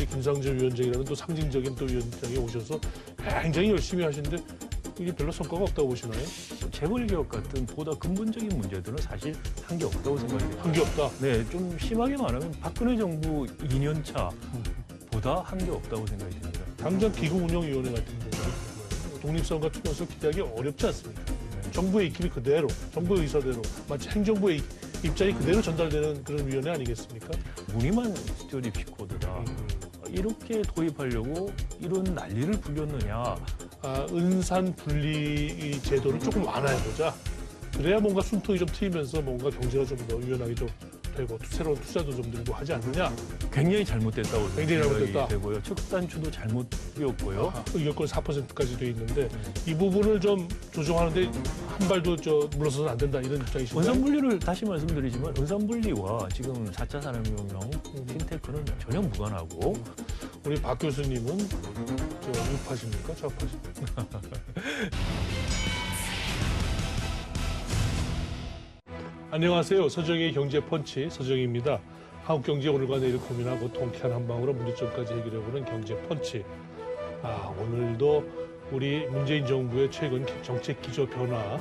우리 김상조 위원장이라는 또 상징적인 또 위원장이 오셔서 굉장히 열심히 하시는데 이게 별로 성과가 없다고 보시나요? 재벌개혁 같은 보다 근본적인 문제들은 사실 한 게 없다고 생각이 됩니다. 한 게 없다? 네, 좀 심하게 말하면 박근혜 정부 2년 차보다 한 게 없다고 생각이 됩니다. 당장 기금운용위원회 같은 경우는 독립성과 투명성을 기대하기 어렵지 않습니까? 정부의 입김이 그대로, 정부의 의사대로, 마치 행정부의 입장이 그대로 전달되는 그런 위원회 아니겠습니까? 무늬만 스터디 피코드다. 이렇게 도입하려고 이런 난리를 부렸느냐. 은산 분리 제도를 조금 완화해보자. 그래야 뭔가 숨통이 좀 트이면서 뭔가 경제가 좀 더 유연하게 좀 되고 새로운 투자도 좀 늘고 하지 않느냐. 굉장히 잘못됐다고 굉장히 잘못됐다. 되고요. 첫 단추도 잘못 끼웠고요. 의결권 4%까지 돼 있는데 이 부분을 좀 조정하는데 한 발도 물러서는 안 된다 이런 입장이신가요? 은산분리를 다시 말씀드리지만 은산분리와 지금 4차 산업혁명 핀테크는 전혀 무관하고 우리 박 교수님은 우파십니까? 좌파십니까? 안녕하세요. 서정의 경제펀치 서정입니다. 한국 경제 오늘과 내일 고민하고 통쾌한 한방으로 문제점까지 해결해보는 경제펀치. 오늘도 우리 문재인 정부의 최근 정책 기조 변화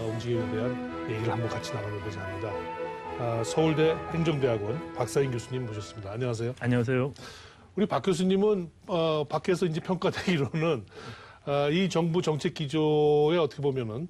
움직임에 대한 얘기를 한번 같이 나눠보자 합니다. 서울대 행정대학원 박사인 교수님 모셨습니다. 안녕하세요. 안녕하세요. 우리 박 교수님은 밖에서 이제 평가되기로는 이 정부 정책 기조에 어떻게 보면은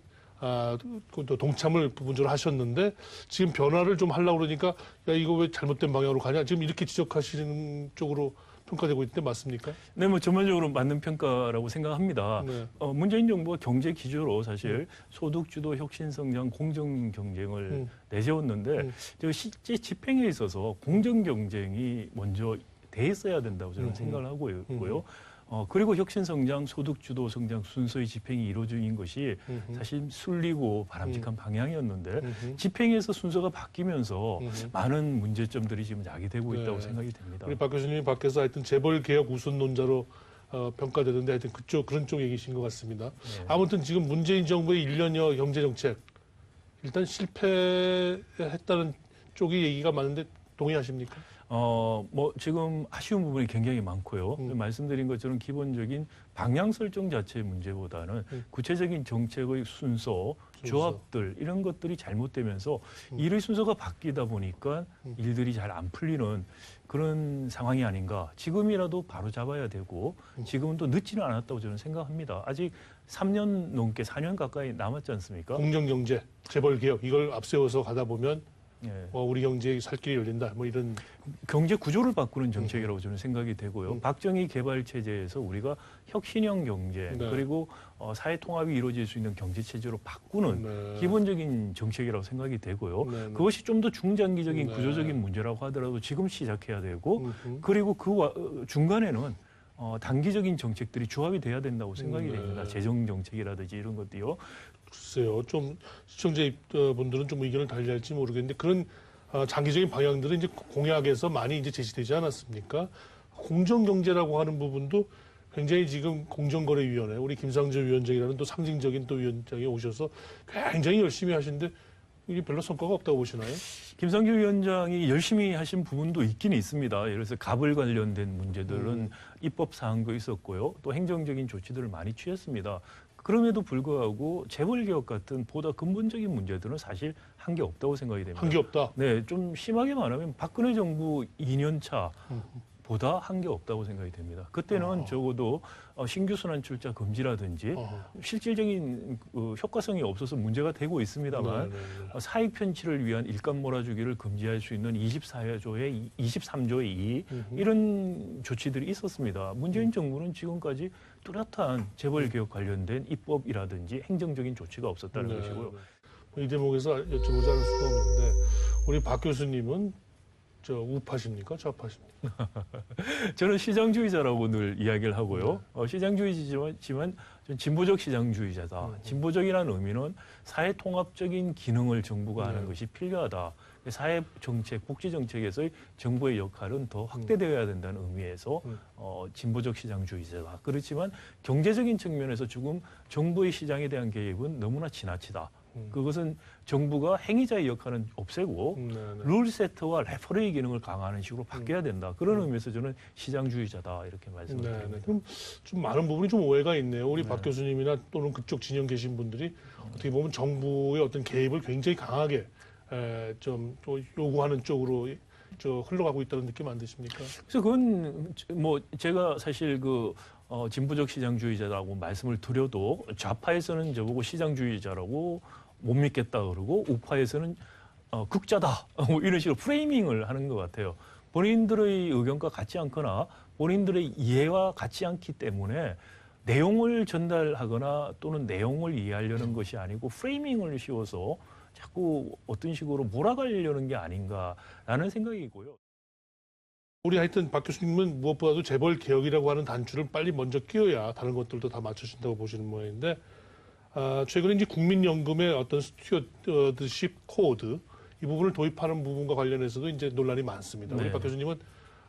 또 동참을 부분적으로 하셨는데 지금 변화를 좀 하려고 그러니까 야 이거 왜 잘못된 방향으로 가냐 지금 이렇게 지적하시는 쪽으로 평가되고 있는데 맞습니까? 네, 뭐 전반적으로 맞는 평가라고 생각합니다. 네. 문재인 정부가 경제 기조로 사실 소득주도 혁신성장 공정 경쟁을 내세웠는데 실제 집행에 있어서 공정 경쟁이 먼저 돼 있어야 된다고 저는 생각을 하고 있고요. 그리고 혁신성장, 소득주도 성장 순서의 집행이 이루어진 것이 사실 순리고 바람직한 방향이었는데 집행에서 순서가 바뀌면서 많은 문제점들이 지금 야기되고 있다고 생각이 됩니다. 우리 박 교수님이 밖에서 하여튼 재벌개혁 우선론자로 평가되는데 하여튼 그런 쪽 얘기신 것 같습니다. 네. 아무튼 지금 문재인 정부의 1년여 경제정책 일단 실패했다는 쪽이 얘기가 많은데 동의하십니까? 뭐 지금 아쉬운 부분이 굉장히 많고요. 말씀드린 것처럼 기본적인 방향 설정 자체의 문제보다는 구체적인 정책의 순서, 조합들 이런 것들이 잘못되면서 일의 순서가 바뀌다 보니까 일들이 잘 안 풀리는 그런 상황이 아닌가. 지금이라도 바로 잡아야 되고 지금은 또 늦지는 않았다고 저는 생각합니다. 아직 3년 넘게 4년 가까이 남았지 않습니까? 공정경제, 재벌개혁 이걸 앞세워서 가다 보면 예. 우리 경제의 살 길이 열린다. 뭐 이런 경제 구조를 바꾸는 정책이라고 저는 생각이 되고요. 박정희 개발 체제에서 우리가 혁신형 경제 그리고 사회 통합이 이루어질 수 있는 경제 체제로 바꾸는 기본적인 정책이라고 생각이 되고요. 그것이 좀 더 중장기적인 구조적인 문제라고 하더라도 지금 시작해야 되고 그리고 그 중간에는 단기적인 정책들이 조합이 돼야 된다고 생각이 됩니다. 재정 정책이라든지 이런 것들요. 글쎄요. 좀 시청자분들은 좀 의견을 달리할지 모르겠는데 그런 장기적인 방향들은 이제 공약에서 많이 이제 제시되지 않았습니까? 공정경제라고 하는 부분도 굉장히 지금 공정거래위원회 우리 김상조 위원장이라는 또 상징적인 또 위원장이 오셔서 굉장히 열심히 하시는데 이게 별로 성과가 없다고 보시나요? 김상조 위원장이 열심히 하신 부분도 있긴 있습니다. 예를 들어서 갑을 관련된 문제들은 입법 사항도 있었고요. 또 행정적인 조치들을 많이 취했습니다. 그럼에도 불구하고 재벌개혁 같은 보다 근본적인 문제들은 사실 한 게 없다고 생각이 됩니다. 한 게 없다? 네, 좀 심하게 말하면 박근혜 정부 2년 차보다 한 게 없다고 생각이 됩니다. 그때는 적어도 신규 순환 출자 금지라든지 실질적인 효과성이 없어서 문제가 되고 있습니다만 사익 편취를 위한 일감 몰아주기를 금지할 수 있는 23조의 2 이런 조치들이 있었습니다. 문재인 정부는 지금까지 뚜렷한 재벌개혁 관련된 입법이라든지 행정적인 조치가 없었다는 것이고요. 이 대목에서 여쭤보지 않을 수가 없는데 우리 박 교수님은 우파십니까? 좌파십니까? 저는 시장주의자라고 늘 이야기를 하고요. 시장주의지만 진보적 시장주의자다. 진보적이라는 의미는 사회 통합적인 기능을 정부가 하는 것이 필요하다. 사회 정책, 복지 정책에서의 정부의 역할은 더 확대되어야 된다는 의미에서 진보적 시장주의자다. 그렇지만 경제적인 측면에서 지금 정부의 시장에 대한 개입은 너무나 지나치다. 그것은 정부가 행위자의 역할은 없애고 룰 세터와 레퍼레이 기능을 강화하는 식으로 바뀌어야 된다. 그런 의미에서 저는 시장주의자다 이렇게 말씀을 드립니다. 그럼 좀 많은 부분이 좀 오해가 있네요. 우리 박 교수님이나 또는 그쪽 진영 계신 분들이 어떻게 보면 정부의 어떤 개입을 굉장히 강하게 좀 요구하는 쪽으로 흘러가고 있다는 느낌 안 드십니까? 그래서 그건 뭐 제가 사실 진보적 시장주의자라고 말씀을 드려도 좌파에서는 저보고 시장주의자라고 못 믿겠다 그러고 우파에서는 극자다 뭐 이런 식으로 프레이밍을 하는 것 같아요. 본인들의 의견과 같지 않거나 본인들의 이해와 같지 않기 때문에 내용을 전달하거나 또는 내용을 이해하려는 것이 아니고 프레이밍을 씌워서 자꾸 어떤 식으로 몰아가려는 게 아닌가라는 생각이고요. 우리 하여튼 박 교수님은 무엇보다도 재벌 개혁이라고 하는 단추를 빨리 먼저 끼워야 다른 것들도 다 맞춰진다고 보시는 모양인데 최근에 이제 국민연금의 어떤 스튜어드십 코드 이 부분을 도입하는 부분과 관련해서도 이제 논란이 많습니다. 우리 박 교수님은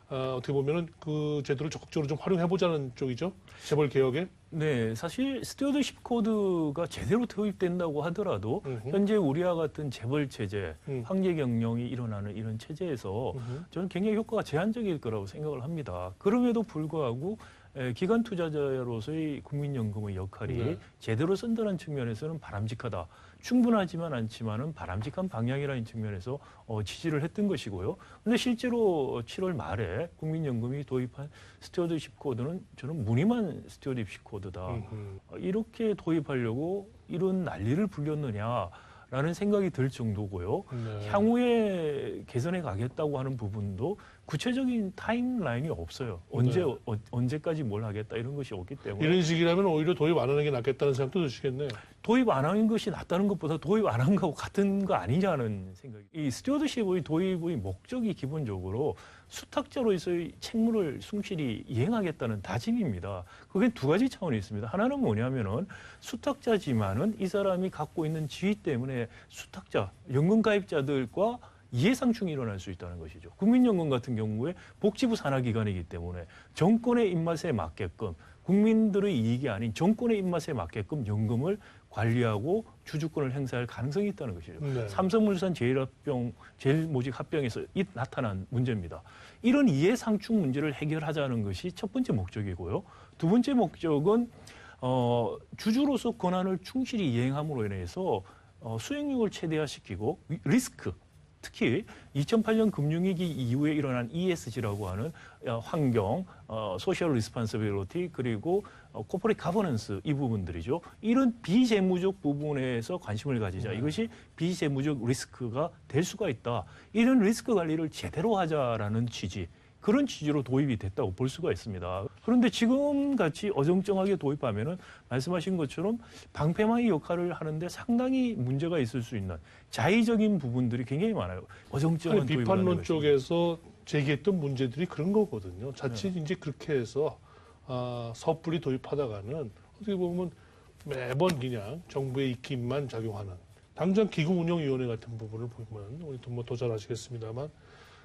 어떻게 보면은 그 제도를 적극적으로 좀 활용해보자는 쪽이죠. 재벌 개혁에. 네, 사실 스튜어드십 코드가 제대로 도입된다고 하더라도 현재 우리와 같은 재벌 체제, 황제 경영이 일어나는 이런 체제에서 저는 굉장히 효과가 제한적일 거라고 생각을 합니다. 그럼에도 불구하고 기관 투자자로서의 국민연금의 역할이 제대로 쓴다는 측면에서는 바람직하다. 충분하지만 않지만은 바람직한 방향이라는 측면에서 지지를 했던 것이고요. 그런데 실제로 7월 말에 국민연금이 도입한 스튜어드십 코드는 저는 무늬만 스튜어드십 코드다. 이렇게 도입하려고 이런 난리를 불렸느냐라는 생각이 들 정도고요. 향후에 개선해 가겠다고 하는 부분도 구체적인 타임라인이 없어요. 언제까지 뭘 하겠다 이런 것이 없기 때문에. 이런 식이라면 오히려 도입 안 하는 게 낫겠다는 생각도 드시겠네요. 도입 안 하는 것이 낫다는 것보다 도입 안 한 거하고 같은 거 아니냐는 생각이. 이 스튜어드십의 도입의 목적이 기본적으로 수탁자로서의 책무를 충실히 이행하겠다는 다짐입니다. 그게 두 가지 차원이 있습니다. 하나는 뭐냐면은 수탁자지만은 이 사람이 갖고 있는 지위 때문에 수탁자, 연금 가입자들과 이해상충이 일어날 수 있다는 것이죠. 국민연금 같은 경우에 복지부 산하기관이기 때문에 정권의 입맛에 맞게끔 국민들의 이익이 아닌 정권의 입맛에 맞게끔 연금을 관리하고 주주권을 행사할 가능성이 있다는 것이죠. 삼성물산 제일모직 합병에서 나타난 문제입니다. 이런 이해상충 문제를 해결하자는 것이 첫 번째 목적이고요. 두 번째 목적은 주주로서 권한을 충실히 이행함으로 인해서 수익률을 최대화시키고 리스크, 특히 2008년 금융위기 이후에 일어난 ESG라고 하는 환경, 소셜 리스폰시빌리티 그리고 코퍼레이트 가버넌스 이 부분들이죠. 이런 비재무적 부분에서 관심을 가지자. 이것이 비재무적 리스크가 될 수가 있다. 이런 리스크 관리를 제대로 하자라는 취지. 그런 취지로 도입이 됐다고 볼 수가 있습니다. 그런데 지금 같이 어정쩡하게 도입하면은 말씀하신 것처럼 방패막이 역할을 하는데 상당히 문제가 있을 수 있는 자의적인 부분들이 굉장히 많아요. 어정쩡한 도입을 비판론 쪽에서 제기했던 문제들이 그런 거거든요. 자칫 이제 그렇게 해서 섣불리 도입하다가는 어떻게 보면 매번 그냥 정부의 입김만 작용하는 당장 기금운용위원회 같은 부분을 보면 우리 뭐 더 잘 아시겠습니다만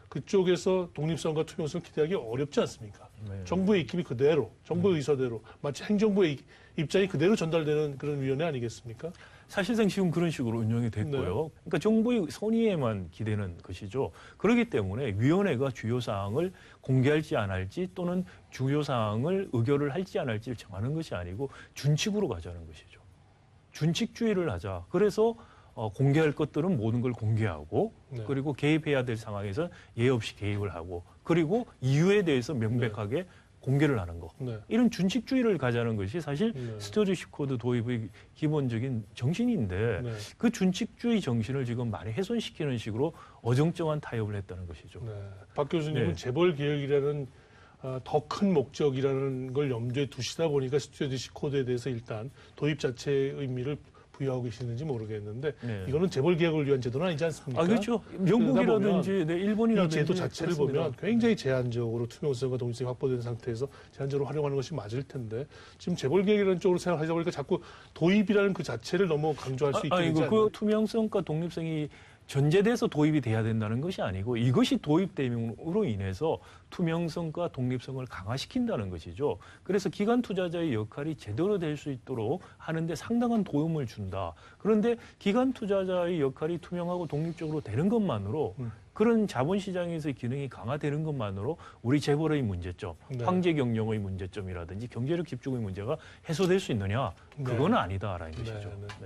그쪽에서 독립성과 투명성을 기대하기 어렵지 않습니까? 정부의 입김이 그대로, 정부의 의사대로 마치 행정부의 입장이 그대로 전달되는 그런 위원회 아니겠습니까? 사실상 지금 그런 식으로 운영이 됐고요. 그러니까 정부의 선의에만 기대는 것이죠. 그렇기 때문에 위원회가 주요 사항을 공개할지 안 할지 또는 주요 사항을 의결을 할지 안 할지를 정하는 것이 아니고 준칙으로 가자는 것이죠. 준칙주의를 하자. 그래서 공개할 것들은 모든 걸 공개하고 그리고 개입해야 될 상황에서 예의 없이 개입을 하고 그리고 이유에 대해서 명백하게 공개를 하는 거. 이런 준칙주의를 가자는 것이 사실 스튜어드십 코드 도입의 기본적인 정신인데 그 준칙주의 정신을 지금 많이 훼손시키는 식으로 어정쩡한 타협을 했다는 것이죠. 박 교수님은 재벌 개혁이라는 더 큰 목적이라는 걸 염두에 두시다 보니까 스튜어드십 코드에 대해서 일단 도입 자체의 의미를 부여하고 계시는지 모르겠는데 이거는 재벌 개혁을 위한 제도는 아니지 않습니까? 그렇죠. 영국이라든지 일본이라든지 이 제도 자체를 그렇습니다. 보면 굉장히 제한적으로 투명성과 독립성이 확보된 상태에서 제한적으로 활용하는 것이 맞을 텐데 지금 재벌 개혁이라는 쪽으로 생각하다 보니까 자꾸 도입이라는 그 자체를 너무 강조할 수 있게 되지 않나요? 그 투명성과 독립성이 전제돼서 도입이 돼야 된다는 것이 아니고 이것이 도입됨으로 인해서 투명성과 독립성을 강화시킨다는 것이죠. 그래서 기관 투자자의 역할이 제대로 될 수 있도록 하는데 상당한 도움을 준다. 그런데 기관 투자자의 역할이 투명하고 독립적으로 되는 것만으로 그런 자본시장에서의 기능이 강화되는 것만으로 우리 재벌의 문제점, 네. 황제 경영의 문제점이라든지 경제력 집중의 문제가 해소될 수 있느냐? 그건 아니다라는 것이죠. 네.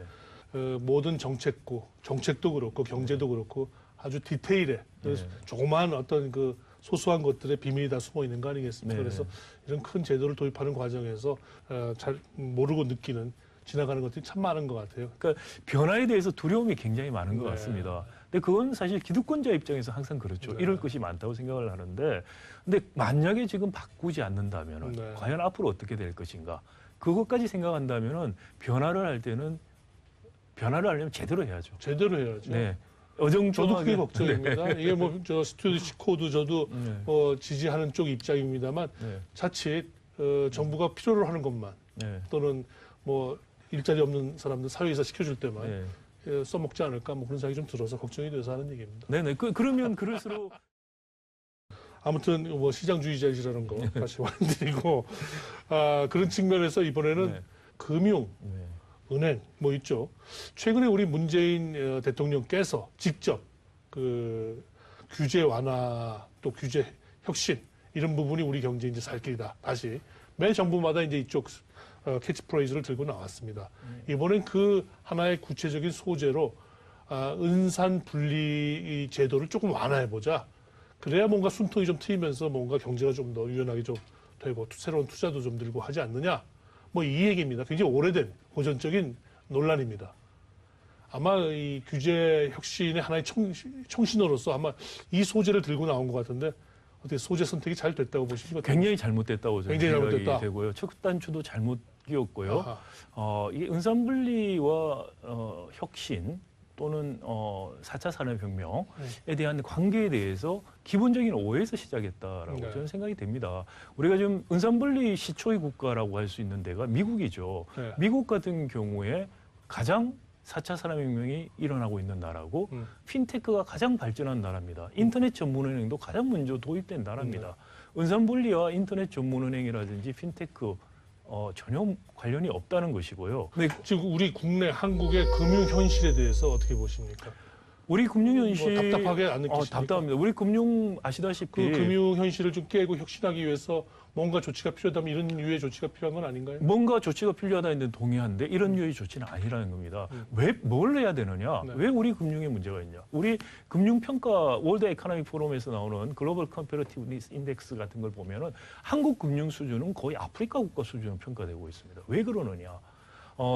네. 모든 정책도 그렇고 경제도 그렇고 아주 디테일에 조그마한 어떤 그 소소한 것들의 비밀이 다 숨어 있는 거 아니겠습니까? 네. 그래서 이런 큰 제도를 도입하는 과정에서 잘 모르고 느끼는 지나가는 것들이 참 많은 것 같아요. 그러니까 변화에 대해서 두려움이 굉장히 많은 것 네. 같습니다. 근데 그건 사실 기득권자 입장에서 항상 그렇죠. 네. 이럴 것이 많다고 생각을 하는데, 근데 만약에 지금 바꾸지 않는다면 네. 과연 앞으로 어떻게 될 것인가? 그것까지 생각한다면은 변화를 할 때는 변화를 하려면 제대로 해야죠. 제대로 해야죠. 네. 저도 어정쩡하게. 그게 걱정입니다. 네. 이게 뭐 저 스튜디오 코드 저도 네. 지지하는 쪽 입장입니다만 네. 자칫 정부가 필요로 하는 것만 네. 또는 뭐 일자리 없는 사람들 사회에서 시켜줄 때만 네. 써먹지 않을까 뭐 그런 생각이 좀 들어서 걱정이 돼서 하는 얘기입니다. 네네. 그러면 그럴수록 아무튼 뭐 시장주의자이라는 거 다시 말씀드리고 그런 측면에서 이번에는 네. 금융, 네. 은행 뭐 있죠. 최근에 우리 문재인 대통령께서 직접 그 규제 완화 또 규제 혁신 이런 부분이 우리 경제 이제 살 길이다. 다시 매 정부마다 이제 이쪽 캐치프레이즈를 들고 나왔습니다. 이번엔 그 하나의 구체적인 소재로 은산 분리 제도를 조금 완화해 보자. 그래야 뭔가 숨통이 좀 트이면서 뭔가 경제가 좀 더 유연하게 좀 되고 새로운 투자도 좀 들고 하지 않느냐. 뭐 이 얘기입니다. 굉장히 오래된 고전적인 논란입니다. 아마 이 규제 혁신의 하나의 청신호로서 아마 이 소재를 들고 나온 것 같은데 어떻게 소재 선택이 잘 됐다고 보십니까? 굉장히 잘못됐다고 저는 굉장히 생각이 잘못됐다. 되고요. 첫 단추도 잘못이었고요. 아하. 이게 은산분리와 혁신 또는 4차 산업혁명에 대한 관계에 대해서 기본적인 오해에서 시작했다라고 네. 저는 생각이 됩니다. 우리가 지금 은산분리 시초의 국가라고 할 수 있는 데가 미국이죠. 네. 미국 같은 경우에 가장 4차 산업혁명이 일어나고 있는 나라고 핀테크가 가장 발전한 나라입니다. 인터넷 전문은행도 가장 먼저 도입된 나라입니다. 은산분리와 인터넷 전문은행이라든지 핀테크 전혀 관련이 없다는 것이고요. 근데 지금 우리 국내 한국의 금융 현실에 대해서 어떻게 보십니까? 우리 금융 현실 뭐 답답하게 안 느끼십니까? 답답합니다. 우리 금융 아시다시피 그 금융 현실을 좀 깨고 혁신하기 위해서 뭔가 조치가 필요하다면 이런 유의 조치가 필요한 건 아닌가요? 뭔가 조치가 필요하다는 데 동의하는데 이런 유의 조치는 아니라는 겁니다. 왜 뭘 해야 되느냐? 네. 왜 우리 금융에 문제가 있냐? 우리 금융평가 월드 에코노믹 포럼에서 나오는 글로벌 컴패러티브니스 인덱스 같은 걸 보면은 한국 금융 수준은 거의 아프리카 국가 수준으로 평가되고 있습니다. 왜 그러느냐?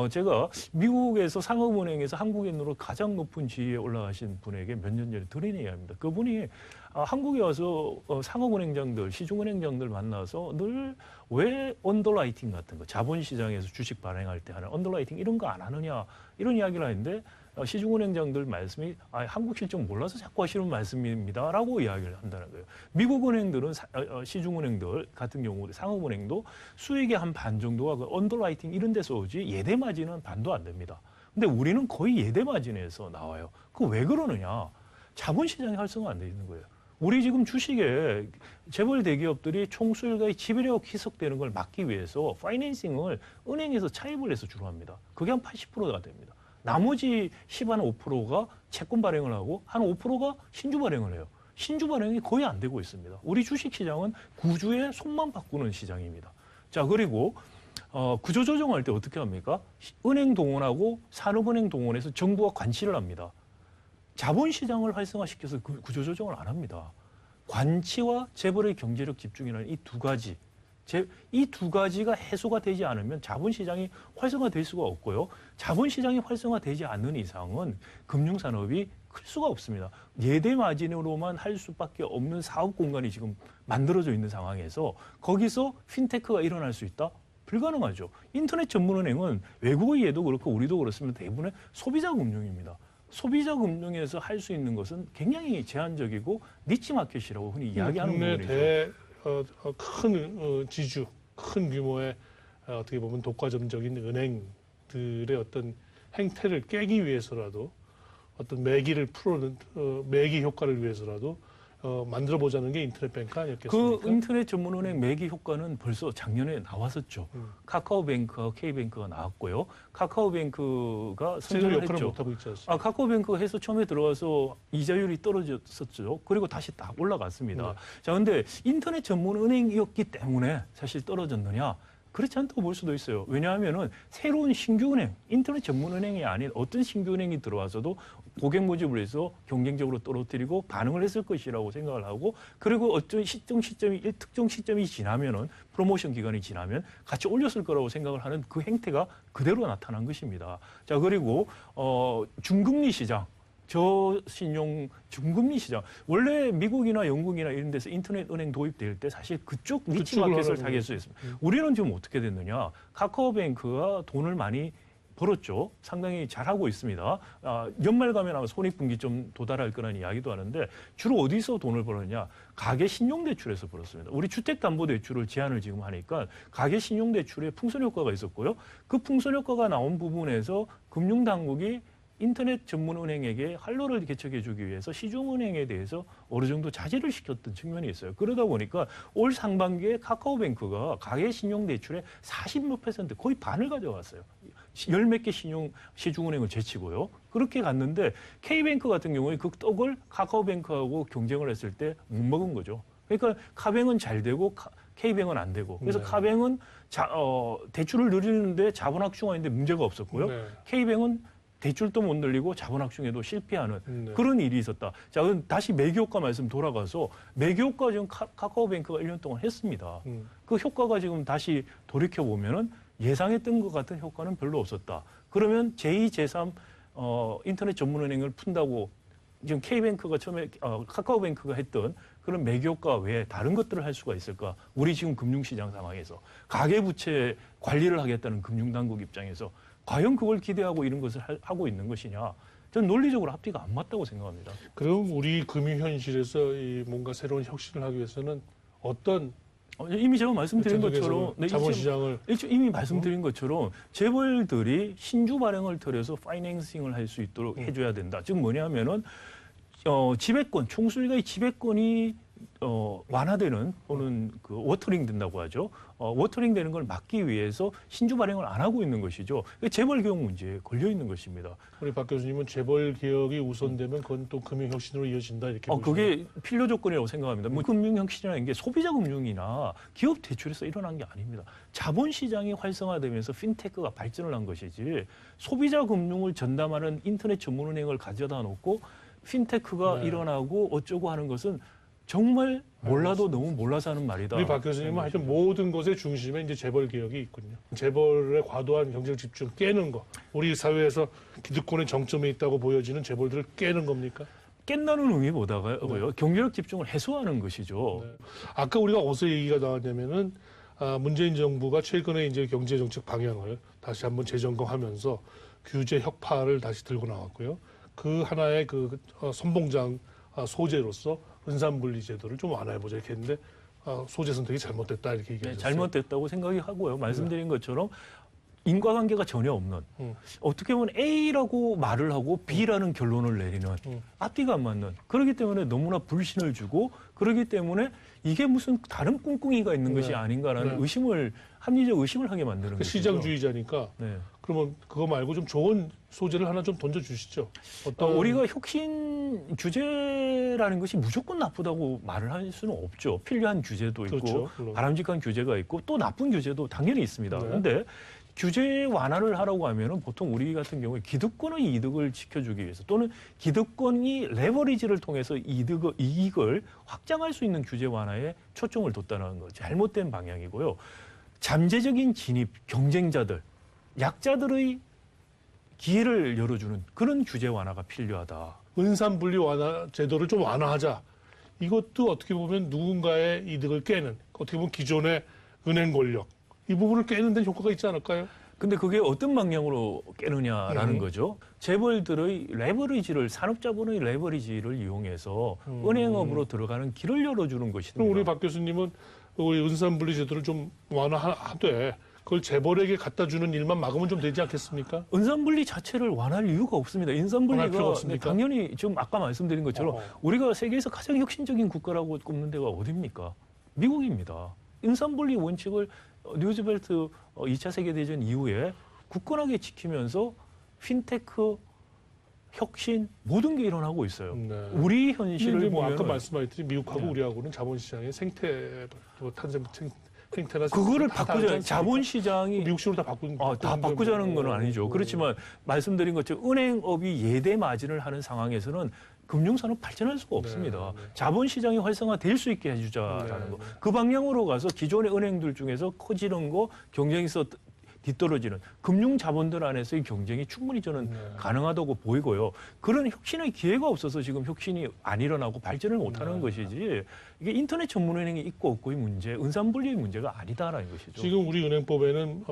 제가 미국에서 상업은행에서 한국인으로 가장 높은 지위에 올라가신 분에게 몇 년 전에 들은 얘기입니다. 그분이 한국에 와서 상업은행장들, 시중은행장들 만나서 늘 왜 언더라이팅 같은 거, 자본시장에서 주식 발행할 때 하는 언더라이팅 이런 거 안 하느냐 이런 이야기를 하는데 시중은행장들 말씀이 한국 실정 몰라서 자꾸 하시는 말씀입니다라고 이야기를 한다는 거예요. 미국 은행들은 시중은행들 같은 경우 상업은행도 수익의 한 반 정도가 그 언더라이팅 이런 데서 오지 예대 마진은 반도 안 됩니다. 근데 우리는 거의 예대 마진에서 나와요. 그 왜 그러느냐? 자본시장이 활성화 안 돼 있는 거예요. 우리 지금 주식에 재벌 대기업들이 총수일가의 지배력 희석되는 걸 막기 위해서 파이낸싱을 은행에서 차입을 해서 주로 합니다. 그게 한 80%가 됩니다. 나머지 10한 5%가 채권 발행을 하고 한 5%가 신주 발행을 해요. 신주 발행이 거의 안 되고 있습니다. 우리 주식시장은 구주의 손만 바꾸는 시장입니다. 자, 그리고 구조조정할 때 어떻게 합니까? 은행 동원하고 산업은행 동원해서 정부가 관치를 합니다. 자본시장을 활성화시켜서 구조조정을 안 합니다. 관치와 재벌의 경제력 집중이라는 이 두 가지. 이 두 가지가 해소가 되지 않으면 자본시장이 활성화될 수가 없고요. 자본시장이 활성화되지 않는 이상은 금융산업이 클 수가 없습니다. 예대 마진으로만 할 수밖에 없는 사업 공간이 지금 만들어져 있는 상황에서 거기서 핀테크가 일어날 수 있다? 불가능하죠. 인터넷 전문은행은 외국의 예도 그렇고 우리도 그렇습니다. 대부분의 소비자 금융입니다. 소비자 금융에서 할 수 있는 것은 굉장히 제한적이고 니치 마켓이라고 흔히 이야기하는 부분이죠. 국내 큰 지주, 큰 규모의 어떻게 보면 독과점적인 은행들의 어떤 행태를 깨기 위해서라도 어떤 매기를 풀어는 매기 효과를 위해서라도 만들어 보자는 게 인터넷 뱅크 아니었겠습니까? 그 인터넷 전문은행 매기 효과는 벌써 작년에 나왔었죠. 카카오뱅크와 K뱅크가 나왔고요. 카카오뱅크가 선전을 역할을 했죠. 못하고 있지 않습니까? 카카오뱅크가 해서 처음에 들어와서 이자율이 떨어졌었죠. 그리고 다시 딱 올라갔습니다. 네. 자, 근데 인터넷 전문은행이었기 때문에 사실 떨어졌느냐? 그렇지 않다고 볼 수도 있어요. 왜냐하면은 새로운 신규은행, 인터넷 전문은행이 아닌 어떤 신규은행이 들어와서도 고객 모집을 해서 경쟁적으로 떨어뜨리고 반응을 했을 것이라고 생각을 하고, 그리고 어떤 특정 시점이 지나면은 프로모션 기간이 지나면 같이 올렸을 거라고 생각을 하는 그 행태가 그대로 나타난 것입니다. 자, 그리고 중금리 시장. 저신용 중금리 시장. 원래 미국이나 영국이나 이런 데서 인터넷 은행 도입될 때 사실 그쪽 니치 마켓을 타겟했습니다. 우리는 지금 어떻게 됐느냐. 카카오뱅크가 돈을 많이 벌었죠. 상당히 잘하고 있습니다. 연말 가면 아마 손익분기 좀 도달할 거라는 이야기도 하는데 주로 어디서 돈을 벌었냐. 가계 신용대출에서 벌었습니다. 우리 주택담보대출을 제한을 지금 하니까 가계 신용대출에 풍선효과가 있었고요. 그 풍선효과가 나온 부분에서 금융당국이 인터넷 전문은행에게 활로를 개척해주기 위해서 시중은행에 대해서 어느 정도 자제를 시켰던 측면이 있어요. 그러다 보니까 올 상반기에 카카오뱅크가 가계 신용대출의 40몇 %, 거의 반을 가져갔어요. 열 몇 개 시중은행을 제치고요. 그렇게 갔는데 K뱅크 같은 경우에 그 떡을 카카오뱅크하고 경쟁을 했을 때 못 먹은 거죠. 그러니까 카뱅은 잘 되고 K뱅은 안 되고. 그래서 네. 카뱅은 대출을 늘리는데 자본 확충하는데 문제가 없었고요. 네. K뱅은 대출도 못 늘리고 자본 확충에도 실패하는 네. 그런 일이 있었다. 자, 그럼 다시 매기효과 말씀 돌아가서 매기효과 지금 카카오뱅크가 1년 동안 했습니다. 그 효과가 지금 다시 돌이켜보면은 예상했던 것 같은 효과는 별로 없었다. 그러면 제2, 제3 인터넷 전문은행을 푼다고 지금 K뱅크가 처음에 카카오뱅크가 했던 그런 매기효과 외에 다른 것들을 할 수가 있을까? 우리 지금 금융시장 상황에서 가계부채 관리를 하겠다는 금융당국 입장에서 과연 그걸 기대하고 이런 것을 하고 있는 것이냐? 저는 논리적으로 앞뒤가 안 맞다고 생각합니다. 그럼 우리 금융 현실에서 뭔가 새로운 혁신을 하기 위해서는 어떤 이미 제가 말씀드린 것처럼 자본시장을 이미 말씀드린 것처럼 재벌들이 신주 발행을 통해서 파이낸싱을 할 수 있도록 해줘야 된다. 즉 뭐냐면은 지배권, 총수일가의 지배권이 완화되는 또는 그 워터링 된다고 하죠. 워터링 되는 걸 막기 위해서 신주 발행을 안 하고 있는 것이죠. 재벌 개혁 문제에 걸려 있는 것입니다. 우리 박 교수님은 재벌 개혁이 우선되면 그건 또 금융 혁신으로 이어진다 이렇게 보시나요? 그게 필요 조건이라고 생각합니다. 뭐 금융 혁신이라는 게 소비자 금융이나 기업 대출에서 일어난 게 아닙니다. 자본 시장이 활성화되면서 핀테크가 발전을 한 것이지 소비자 금융을 전담하는 인터넷 전문은행을 가져다 놓고 핀테크가 네. 일어나고 어쩌고 하는 것은 정말 몰라도 너무 몰라서 하는 말이다. 우리 박 교수님은 하여튼 모든 것의 중심에 이제 재벌 개혁이 있군요. 재벌의 과도한 경쟁 집중 깨는 거. 우리 사회에서 기득권의 정점에 있다고 보여지는 재벌들을 깨는 겁니까? 깬다는 의미보다가요. 경제력 집중을 해소하는 것이죠. 네. 아까 우리가 어디서 얘기가 나왔냐면은 문재인 정부가 최근에 이제 경제 정책 방향을 다시 한번 재점검하면서 규제 혁파를 다시 들고 나왔고요. 그 하나의 그 선봉장 소재로서 은산분리 제도를 좀 완화해보자 이렇게 했는데 소재 선택이 잘못됐다 이렇게 얘기하셨어요. 잘못됐다고 생각이 하고요. 말씀드린 것처럼 인과관계가 전혀 없는 어떻게 보면 A라고 말을 하고 B라는 결론을 내리는 앞뒤가 안 맞는 그렇기 때문에 너무나 불신을 주고 그렇기 때문에 이게 무슨 다른 꿍꿍이가 있는 것이 아닌가라는 합리적 의심을 하게 만드는 거죠. 시장주의자니까 네. 그러면 그거 말고 좀 좋은 소재를 하나 좀 던져주시죠. 우리가 혁신 규제라는 것이 무조건 나쁘다고 말을 할 수는 없죠. 필요한 규제도 있고 그렇죠, 바람직한 규제가 있고 또 나쁜 규제도 당연히 있습니다. 네. 그런데 규제 완화를 하라고 하면은 보통 우리 같은 경우에 기득권의 이득을 지켜주기 위해서 또는 기득권이 레버리지를 통해서 이익을 확장할 수 있는 규제 완화에 초점을 뒀다는 거 잘못된 방향이고요. 잠재적인 진입, 경쟁자들, 약자들의 기회를 열어주는 그런 규제 완화가 필요하다. 은산분리 완화 제도를 좀 완화하자. 이것도 어떻게 보면 누군가의 이득을 깨는 어떻게 보면 기존의 은행 권력 이 부분을 깨는 데 효과가 있지 않을까요? 근데 그게 어떤 방향으로 깨느냐라는 거죠. 재벌들의 레버리지를 산업자본의 레버리지를 이용해서 은행업으로 들어가는 길을 열어주는 것입니다. 그럼 우리 박 교수님은 우리 은산분리 제도를 좀 완화하되 그걸 재벌에게 갖다 주는 일만 막으면 좀 되지 않겠습니까? 은산분리 자체를 완화할 이유가 없습니다. 완화할 은산분리가 필요가 없습니까? 당연히 지금 아까 말씀드린 것처럼 우리가 세계에서 가장 혁신적인 국가라고 꼽는 데가 어디입니까? 미국입니다. 은산분리 원칙을 뉴즈벨트 2차 세계대전 이후에 굳건하게 지키면서 핀테크, 혁신 모든 게 일어나고 있어요. 네. 우리 근데 현실을 이제 뭐 보면 아까 말씀하셨듯이 미국하고 네. 우리하고는 자본시장의 생태나 그거를 다 다르지 바꾸자. 않습니까? 자본시장이 미국식으로 다 다 바꾸자는 건 아니죠. 그렇지만 말씀드린 것처럼 은행업이 예대 마진을 하는 상황에서는 금융산업 발전할 수가 없습니다. 네. 자본시장이 활성화될 수 있게 해주자라는 거. 그 방향으로 가서 기존의 은행들 중에서 커지는 거, 경쟁에서 뒤떨어지는 금융자본들 안에서의 경쟁이 충분히 저는 가능하다고 보이고요. 그런 혁신의 기회가 없어서 지금 혁신이 안 일어나고 발전을 못하는 것이지 이게 인터넷 전문은행이 있고 없고의 문제, 은산분리의 문제가 아니다라는 것이죠. 지금 우리 은행법에는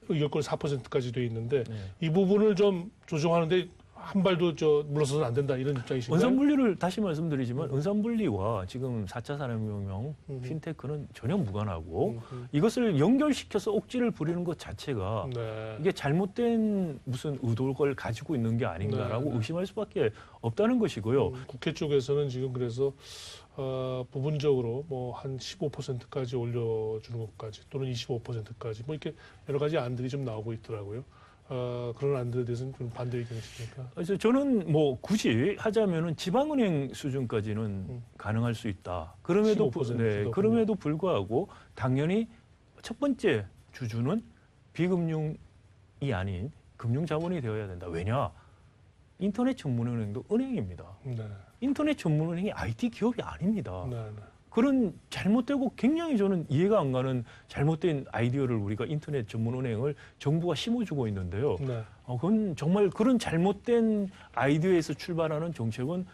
의결권 4%까지 돼 있는데 네. 이 부분을 좀 조정하는데 한 발도 물러서서는 안 된다 이런 입장이신가요? 은산분리를 다시 말씀드리지만 은산분리와 지금 4차 산업혁명, 핀테크는 전혀 무관하고 이것을 연결시켜서 억지를 부리는 것 자체가 네. 이게 잘못된 무슨 의도를 가지고 있는 게 아닌가라고 네. 의심할 수밖에 없다는 것이고요. 국회 쪽에서는 지금 그래서 부분적으로 뭐 한 15%까지 올려주는 것까지 또는 25%까지 뭐 이렇게 여러 가지 안들이 좀 나오고 있더라고요. 그런 안들에 대해서는 좀 반대 의견이십니까? 그래서 저는 뭐 굳이 하자면은 지방은행 수준까지는 가능할 수 있다. 그럼에도 15% 그럼에도 불구하고 당연히 첫 번째 주주는 비금융이 아닌 금융자본이 되어야 된다. 왜냐? 인터넷 전문은행도 은행입니다. 네. 인터넷 전문은행이 IT 기업이 아닙니다. 네. 그런 잘못되고 굉장히 저는 이해가 안 가는 잘못된 아이디어를 우리가 인터넷 전문은행을 정부가 심어주고 있는데요. 네. 그건 정말 그런 잘못된 아이디어에서 출발하는 정책은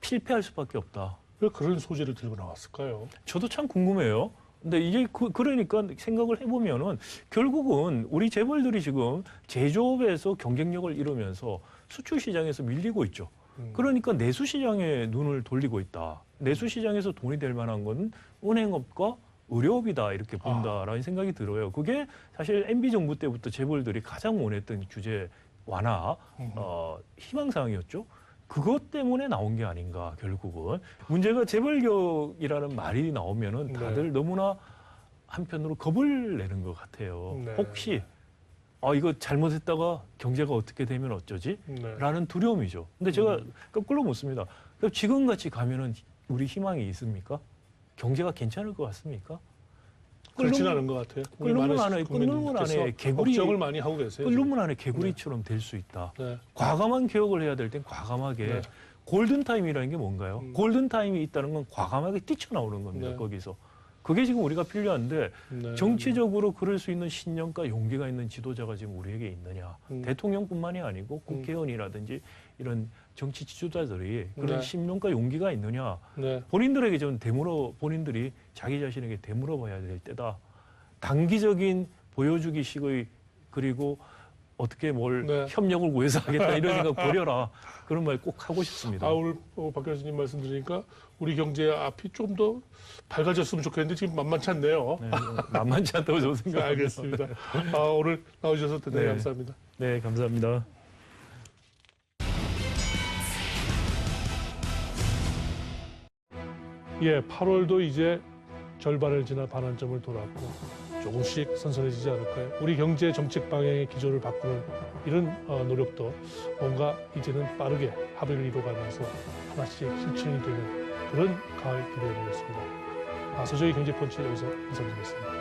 실패할 수밖에 없다. 왜 그런 소재를 들고 나왔을까요? 저도 참 궁금해요. 근데 이게 그러니까 생각을 해보면은 결국은 우리 재벌들이 지금 제조업에서 경쟁력을 잃으면서 수출 시장에서 밀리고 있죠. 그러니까 내수 시장에 눈을 돌리고 있다. 내수 시장에서 돈이 될 만한 건 은행업과 의료업이다 이렇게 본다라는 생각이 들어요. 그게 사실 MB 정부 때부터 재벌들이 가장 원했던 규제 완화 희망사항이었죠. 그것 때문에 나온 게 아닌가 결국은. 문제가 재벌격이라는 말이 나오면은 다들 너무나 한편으로 겁을 내는 것 같아요. 네. 혹시 이거 잘못했다가 경제가 어떻게 되면 어쩌지? 네. 라는 두려움이죠. 근데 제가 거꾸로 묻습니다. 그럼 지금같이 가면은 우리 희망이 있습니까? 경제가 괜찮을 것 같습니까? 그렇지는 않은 것 같아요. 끓는 문 안에 개구리 걱정을 많이 하고 계세요. 끓는 문 안에 개구리처럼 될 수 있다. 네. 과감한 개혁을 해야 될 땐 과감하게 네. 골든타임이라는 게 뭔가요? 골든타임이 있다는 건 과감하게 뛰쳐나오는 겁니다. 네. 거기서. 그게 지금 우리가 필요한데 네. 정치적으로 그럴 수 있는 신념과 용기가 있는 지도자가 지금 우리에게 있느냐. 대통령뿐만이 아니고 국회의원이라든지 이런 정치 지도자들이 그런 네. 신념과 용기가 있느냐. 네. 본인들에게 좀 본인들이 자기 자신에게 되물어봐야 될 때다. 단기적인 보여주기식의 그리고 어떻게 뭘 네. 협력을 구해서 하겠다 이런 생각 버려라. 그런 말 꼭 하고 싶습니다. 오늘 박 교수님 말씀 들으니까 우리 경제 앞이 좀 더 밝아졌으면 좋겠는데 지금 만만치 않네요. 네, 만만치 않다고 저는 생각합니다. 알겠습니다. 오늘 나오셔서 대단히 네. 감사합니다. 네, 감사합니다. 예, 8월도 이제 절반을 지나 반환점을 돌았고 조금씩 선선해지지 않을까요? 우리 경제 정책 방향의 기조를 바꾸는 이런 노력도 뭔가 이제는 빠르게 합의를 이뤄가면서 하나씩 실천이 되는 그런 가을 기대해 보겠습니다. 서정의 경제펀치 여기서 인사드리겠습니다.